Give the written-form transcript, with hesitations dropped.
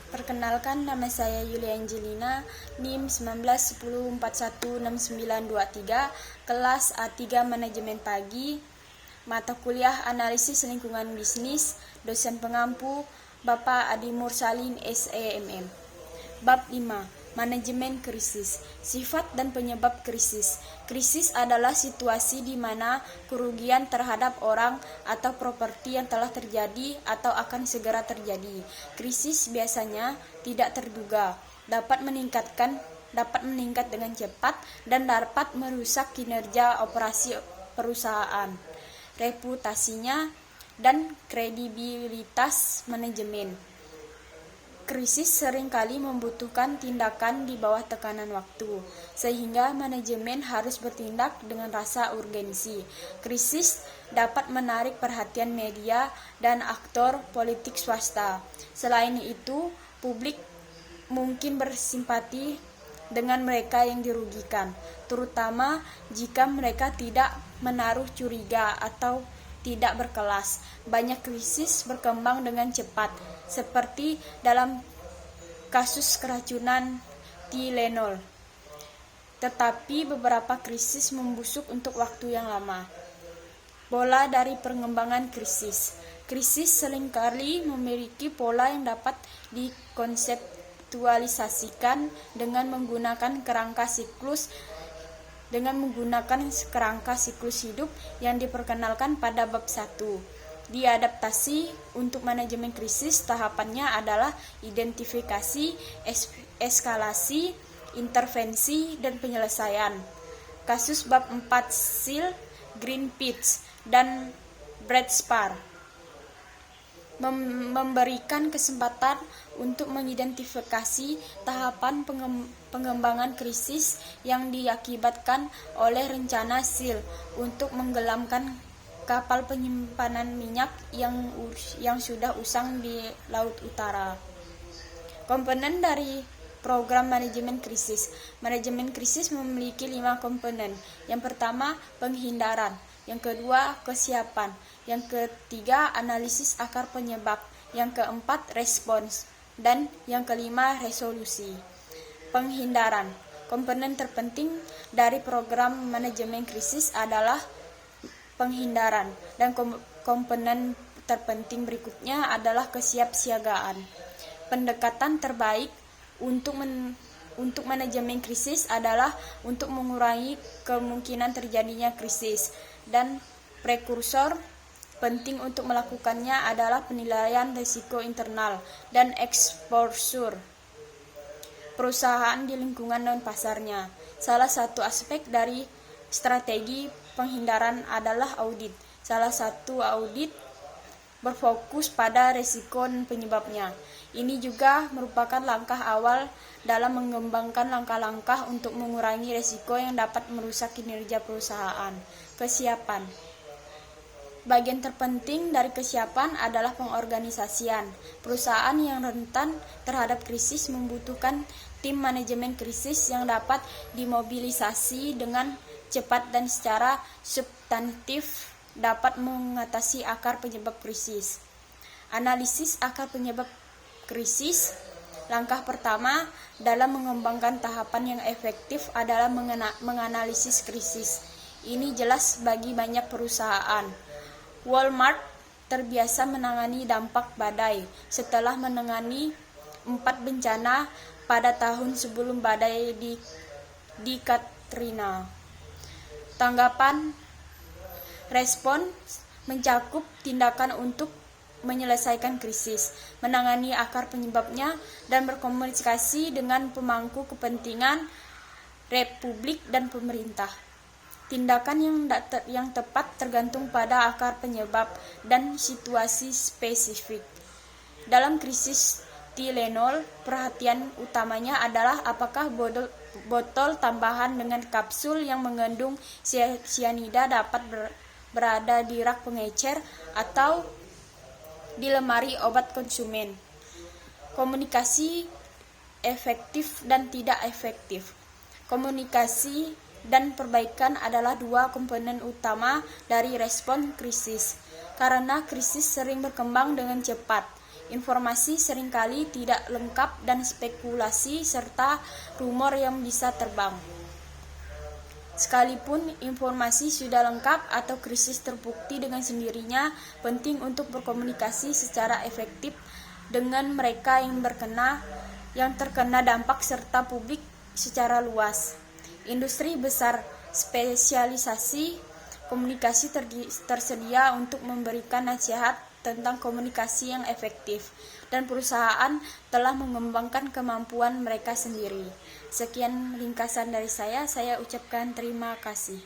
Perkenalkan, nama saya Yulia Angelina, NIM 1910416923, kelas A3 Manajemen Pagi, mata kuliah Analisis Lingkungan Bisnis, dosen pengampu Bapak Adi Mursalin SEMM. Bab 5. Manajemen krisis. Sifat dan penyebab krisis. Krisis adalah situasi di mana kerugian terhadap orang atau properti yang telah terjadi atau akan segera terjadi. Krisis biasanya tidak terduga, dapat meningkat dengan cepat dan dapat merusak kinerja operasi perusahaan, reputasinya, dan kredibilitas manajemen. Krisis seringkali membutuhkan tindakan di bawah tekanan waktu, sehingga manajemen harus bertindak dengan rasa urgensi. Krisis dapat menarik perhatian media dan aktor politik swasta. Selain itu, publik mungkin bersimpati dengan mereka yang dirugikan, terutama jika mereka tidak menaruh curiga atau tidak berkelas. Banyak krisis berkembang dengan cepat, seperti dalam kasus keracunan Tylenol. Tetapi beberapa krisis membusuk untuk waktu yang lama. Pola dari pengembangan krisis. Krisis seringkali memiliki pola yang dapat dikonseptualisasikan dengan menggunakan kerangka siklus hidup yang diperkenalkan pada bab 1. Diadaptasi untuk manajemen krisis, tahapannya adalah identifikasi, eskalasi, intervensi, dan penyelesaian. Kasus bab 4 SEAL, Greenpeace, dan Brad Spar memberikan kesempatan untuk mengidentifikasi tahapan pengembangan krisis yang diakibatkan oleh rencana SEAL untuk menggelamkan kapal penyimpanan minyak yang sudah usang di Laut Utara. Komponen dari program manajemen krisis. Manajemen krisis memiliki 5 komponen. Yang pertama, penghindaran. Yang kedua, kesiapan. Yang ketiga, analisis akar penyebab. Yang keempat, respons. Dan yang kelima, resolusi. Penghindaran. Komponen terpenting dari program manajemen krisis adalah penghindaran, dan komponen terpenting berikutnya adalah kesiapsiagaan. Pendekatan terbaik untuk manajemen krisis adalah untuk mengurangi kemungkinan terjadinya krisis, dan prekursor penting untuk melakukannya adalah penilaian risiko internal dan exposure perusahaan di lingkungan non-pasarnya. Salah satu aspek dari strategi penghindaran adalah audit. Salah satu audit berfokus pada risiko dan penyebabnya. Ini juga merupakan langkah awal dalam mengembangkan langkah-langkah untuk mengurangi risiko yang dapat merusak kinerja perusahaan. Kesiapan. Bagian terpenting dari kesiapan adalah pengorganisasian. Perusahaan yang rentan terhadap krisis membutuhkan tim manajemen krisis yang dapat dimobilisasi dengan cepat dan secara substantif dapat mengatasi akar penyebab krisis. Analisis akar penyebab krisis. Langkah pertama dalam mengembangkan tahapan yang efektif adalah menganalisis krisis. Ini jelas bagi banyak perusahaan. Walmart terbiasa menangani dampak badai setelah menangani 4 bencana pada tahun sebelum badai di Katrina. Tanggapan respon mencakup tindakan untuk menyelesaikan krisis, menangani akar penyebabnya, dan berkomunikasi dengan pemangku kepentingan republik dan pemerintah. Tindakan yang tepat tergantung pada akar penyebab dan situasi spesifik. Dalam krisis Tylenol, perhatian utamanya adalah apakah botol tambahan dengan kapsul yang mengandung sianida dapat berada di rak pengecer atau di lemari obat konsumen. Komunikasi efektif dan tidak efektif. Komunikasi dan perbaikan adalah 2 komponen utama dari respon krisis. Karena krisis sering berkembang dengan cepat, Informasi seringkali tidak lengkap dan spekulasi serta rumor yang bisa terbang. Sekalipun informasi sudah lengkap atau krisis terbukti dengan sendirinya, penting untuk berkomunikasi secara efektif dengan mereka yang terkena dampak serta publik secara luas. Industri besar spesialisasi komunikasi tersedia untuk memberikan nasihat tentang komunikasi yang efektif, dan perusahaan telah mengembangkan kemampuan mereka sendiri. Sekian ringkasan dari saya ucapkan terima kasih.